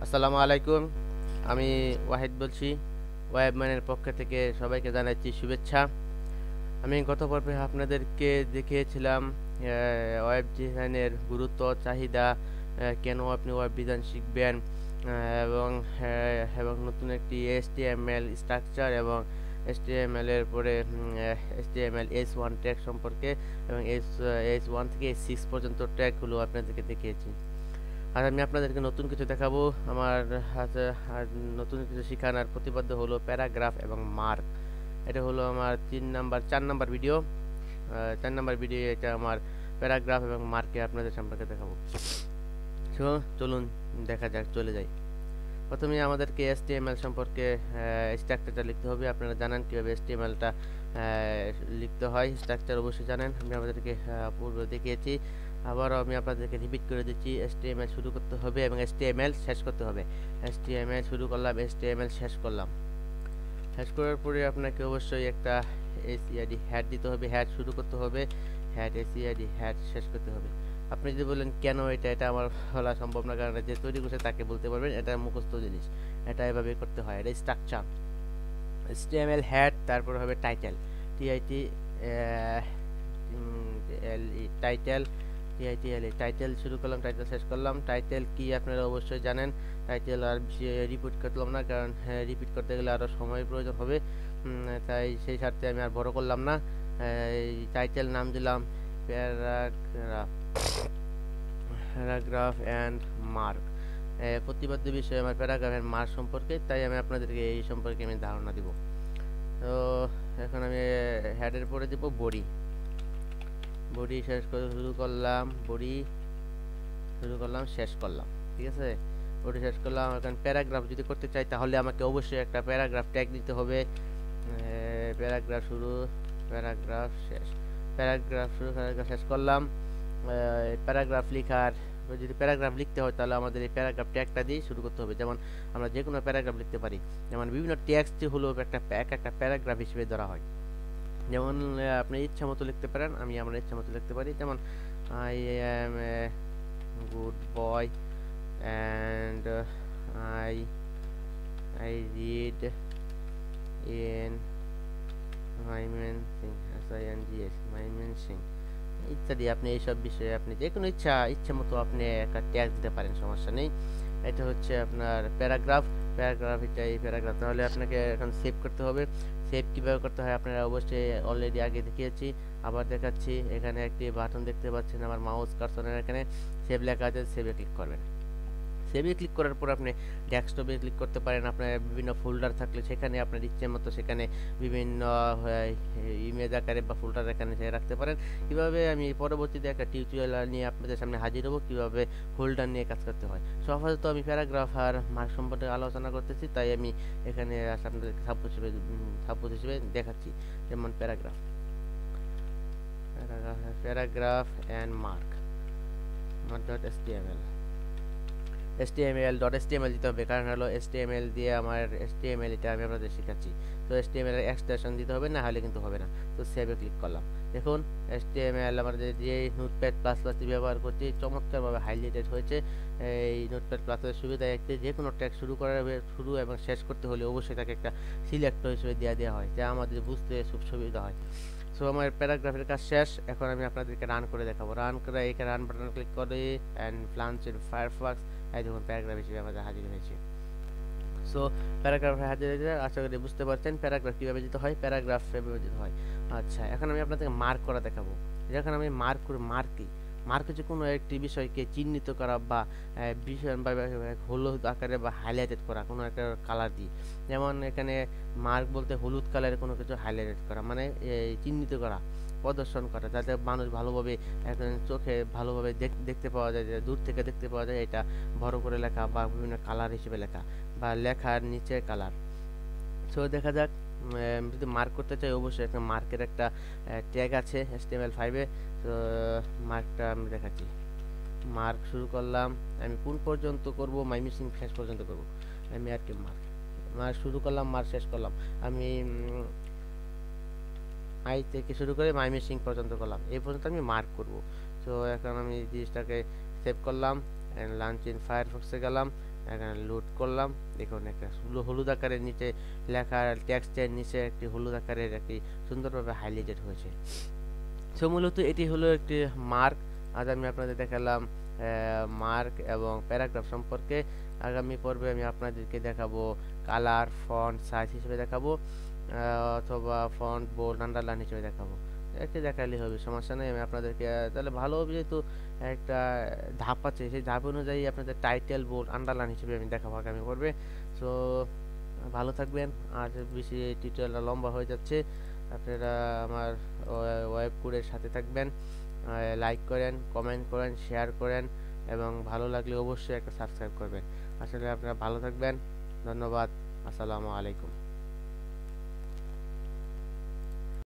আসসালামু আলাইকুম। আমি ওয়াহিদ বলছি। ওয়েবম্যানের পক্ষ থেকে সবাইকে জানাচ্ছি শুভেচ্ছা। আমি গত পর্বে আপনাদেরকে দেখিয়েছিলাম ওয়েব ডিজাইনের গুরুত্ব, চাহিদা, কেন আপনি ওয়েব ডিজাইন শিখবেন, এবং নতুন একটি HTML স্ট্রাকচার এবং HTML এর পরে HTML S1 ট্যাগ সম্পর্কে এবং S1 থেকে S6 পর্যন্ত ট্যাগগুলো আপনাদেরকে দেখিয়েছি। আর আমি আপনাদেরকে নতুন কিছু দেখাবো। আমার হাতে আর নতুন কিছু শেখানোর প্রতিপাদ্য হলো প্যারাগ্রাফ এবং মার্ক। এটা হলো আমার 4 নাম্বার ভিডিও। 4 নাম্বার ভিডিও এটা আমার প্যারাগ্রাফ এবং মার্কে আপনাদের সম্পর্কে দেখাবো। সো চলুন দেখা যাক, চলে যাই। প্রথমে আমাদেরকে HTML সম্পর্কে স্ট্রাকচারটা লিখতে হবে। আপনারা জানেন কীভাবে HTML-টা লিখতে হয়, স্ট্রাকচার অবশ্যই জানেন। আমি আপনাদেরকে পূর্বে দেখিয়েছি, আবারও আমি আপনাদেরকে রিপিট করে দিচ্ছি। HTML শুরু করতে হবে এবং HTML শেষ করতে হবে। HTML শুরু করলাম, HTML শেষ করলাম। শেষ করার পরে আপনাকে অবশ্যই একটা SEID হ্যাড দিতে হবে, হ্যাড শুরু করতে হবে, হ্যাড SEID হ্যাড শেষ করতে হবে। আপনি যদি বলেন কেন এটা আমার বলা সম্ভব না, কারণ যে তৈরি করছে তাকে বলতে পারবেন, এটা মুখস্থ জিনিস, এটা এভাবে করতে হয়, এটা স্ট্রাকচার। HTML হ্যাড, তারপর হবে টাইটেল, টাইটেল, টাইটেল শুরু করলাম, টাইটেল শেষ করলাম। টাইটেল কি আপনারা অবশ্যই জানেন। টাইটেল আর রিপিট করলাম না, কারণ রিপিট করতে গেলে আরও সময়ের প্রয়োজন হবে। তাই সেই স্বার্থে আমি আর বড় করলাম না। টাইটেল নাম দিলাম প্যারাগ্রাফ, প্যারাগ্রাফ অ্যান্ড মার্ক। প্রতিপাদ্য বিষয় আমার প্যারাগ্রাফ অ্যান্ড মার্ক সম্পর্কে, তাই আমি আপনাদেরকে এই সম্পর্কে আমি ধারণা দিব। তো এখন আমি হেডের পরে দিব বডি। বডি শেষ করে শুরু করলাম, বডি শুরু করলাম, শেষ করলাম। ঠিক আছে, বডি শেষ করলাম। এখন প্যারাগ্রাফ যদি করতে চাই তাহলে আমাকে অবশ্যই একটা প্যারাগ্রাফ ট্যাগ দিতে হবে। প্যারাগ্রাফ শুরু, প্যারাগ্রাফ শেষ, প্যারাগ্রাফ শুরু, প্যারাগ্রাফ শেষ করলাম। প্যারাগ্রাফ লেখার, যদি প্যারাগ্রাফ লিখতে হয় তাহলে আমাদের এই প্যারাগ্রাফ ট্যাগটা দিয়ে শুরু করতে হবে। যেমন আমরা যে কোনো প্যারাগ্রাফ লিখতে পারি, যেমন বিভিন্ন টেক্সট হলো একটা প্যারাগ্রাফ হিসেবে ধরা হয়। যেমন আপনি ইচ্ছা মতো লিখতে পারেন, আমি আমার ইচ্ছা মতো লিখতে পারি। যেমন I am a good boy and I I read in Mymensingh ইত্যাদি। আপনি এইসব বিষয়ে আপনি যে কোনো ইচ্ছা মতো আপনি একটা ট্যাগ দিতে পারেন, সমস্যা নেই। এটা হচ্ছে আপনার প্যারাগ্রাফ। এটা এই প্যারাগ্রাফ। তাহলে আপনাকে এখন সেভ করতে হবে। সেভ কীভাবে করতে হয় আপনারা অবশ্যই অলরেডি আগে দেখিয়েছি, আবার দেখাচ্ছি। এখানে একটি বাটন দেখতে পাচ্ছেন আমার মাউস কার্সরের এখানে, সেভ লেখা আছে, সেভে ক্লিক করবেন। সেভে ক্লিক করার পর আপনি ডেস্কটপে ক্লিক করতে পারেন। আপনার বিভিন্ন ফোল্ডার থাকলে সেখানে আপনার ইচ্ছে মতো সেখানে বিভিন্ন ইমেজ আকারে বা ফোল্ডার এখানে রাখতে পারেন। কীভাবে আমি পরবর্তীতে একটা টিউটোরিয়াল নিয়ে আপনাদের সামনে হাজির হব, কীভাবে ফোল্ডার নিয়ে কাজ করতে হয়। সহজত আমি প্যারাগ্রাফ আর মার্ক সম্পর্কে আলোচনা করতেছি, তাই আমি এখানে আপনাদেরকে সাপোজ হিসেবে দেখাচ্ছি। যেমন paragraph, paragraph and mark .html, HTML.html দিতে হবে, কারণ হলো HTML দিয়ে আমার HTML এটা আমি আপনাদের শেখাচ্ছি। তো HTML এর এক্সটেনশন দিতে হবে, না হলে কিন্তু হবে না। তো সেভে ক্লিক করলাম। দেখুন HTML আমাদের যে নোটপ্যাড প্লাস প্লাসটি ব্যবহার করছি চমৎকারভাবে হাইলাইটেড হয়েছে। এই নোটপ্যাড প্লাসের সুবিধা একটি, যে কোনো ট্যাগ শুরু এবং শেষ করতে হলে অবশ্যই তাকে একটা সিলেক্টর হিসেবে দেওয়া হয়, যা আমাদের বুঝতে খুব সুবিধা হয়। সো আমার প্যারাগ্রাফের কাজ শেষ। এখন আমি আপনাদেরকে রান করে দেখাবো। রান করে এখানে রান বাটন ক্লিক করে অ্যান্ড লঞ্চ ইন ফায়ারফক্স। এই দেখুন প্যারাগ্রাফ হিসেবে আমাদের হাজির হয়েছে। সো প্যারাগ্রাফ হাজির হয়েছে, আশা করি বুঝতে পারছেন প্যারাগ্রাফ কীভাবে দিতে হয়, প্যারাগ্রাফ এভাবে দিতে হয়। আচ্ছা, এখন আমি আপনাদেরকে মার্ক করা দেখাবো। যখন আমি মার্ক করি, মার্ক কি? মার্ক হচ্ছে কোনো একটি বিষয়কে চিহ্নিত করা বা বিষয় বা হলুদ আকারে বা হাইলাইটেড করা কোনো একটা কালার দিয়ে। যেমন এখানে মার্ক বলতে হলুদ কালারে কোনো কিছু হাইলাইটেড করা, মানে চিহ্নিত করা, প্রদর্শন করা, যাতে মানুষ ভালোভাবে এখন চোখে ভালোভাবে দেখতে পাওয়া যায়, যে দূর থেকে দেখতে পাওয়া যায় এটা বড় করে লেখা বা বিভিন্ন কালার হিসেবে লেখা বা লেখার নিচে কালার। সো দেখা যাক, যদি মার্ক করতে চাই অবশ্যই একটা মার্কের একটা ট্যাগ আছে HTML5-এ। তো মার্কটা আমি দেখাচ্ছি। মার্ক শুরু করলাম, আমি কোন পর্যন্ত করব, মাইমিসিং শেষ পর্যন্ত করব। আমি আর কি মার্ক শুরু করলাম, মার্ক শেষ করলাম। আমি আই থেকে শুরু করে মাইমিসিং পর্যন্ত করলাম, এই পর্যন্ত আমি মার্ক করব। তো এখন আমি জিনিসটাকে সেভ করলাম, লঞ্চ ইন ফায়ারফক্সে গেলাম, এখানে লোড করলাম। দেখুন একটা হলুদ আকারের নিচে লেখার টেক্সটের নিচে একটি হলুদ আকারের একটি সুন্দরভাবে হাইলাইটেড হয়েছে। সো মূলত এটি হলো একটি মার্ক। আজ আমি আপনাদের দেখালাম মার্ক এবং প্যারাগ্রাফ সম্পর্কে। আগামী পর্বে আমি আপনাদেরকে দেখাবো কালার, ফন্ট, সাইজ হিসেবে দেখাবো, অথবা ফন্ট, বোল্ড, আন্ডারলাইন হিসেবে দেখাবো। একটি দেখালেই হবে, সমস্যা নেই। আমি আপনাদেরকে তাহলে ভালো হবে, যেহেতু একটা ধাপ আছে, সেই ধাপ অনুযায়ী আপনাদের টাইটেল, বোল্ড, আন্ডারলাইন হিসেবে আমি দেখাবো আগামী পর্বে। সো ভালো থাকবেন। আর বেশি টিউটোরিয়ালটা লম্বা হয়ে যাচ্ছে। আপনারা আমার ওয়েব কোডের সাথে থাকবেন, লাইক করেন, কমেন্ট করেন, শেয়ার করেন এবং ভালো লাগলে অবশ্যই একটা সাবস্ক্রাইব করবেন। আসলে আপনারা ভালো থাকবেন। ধন্যবাদ। আসসালামু আলাইকুম।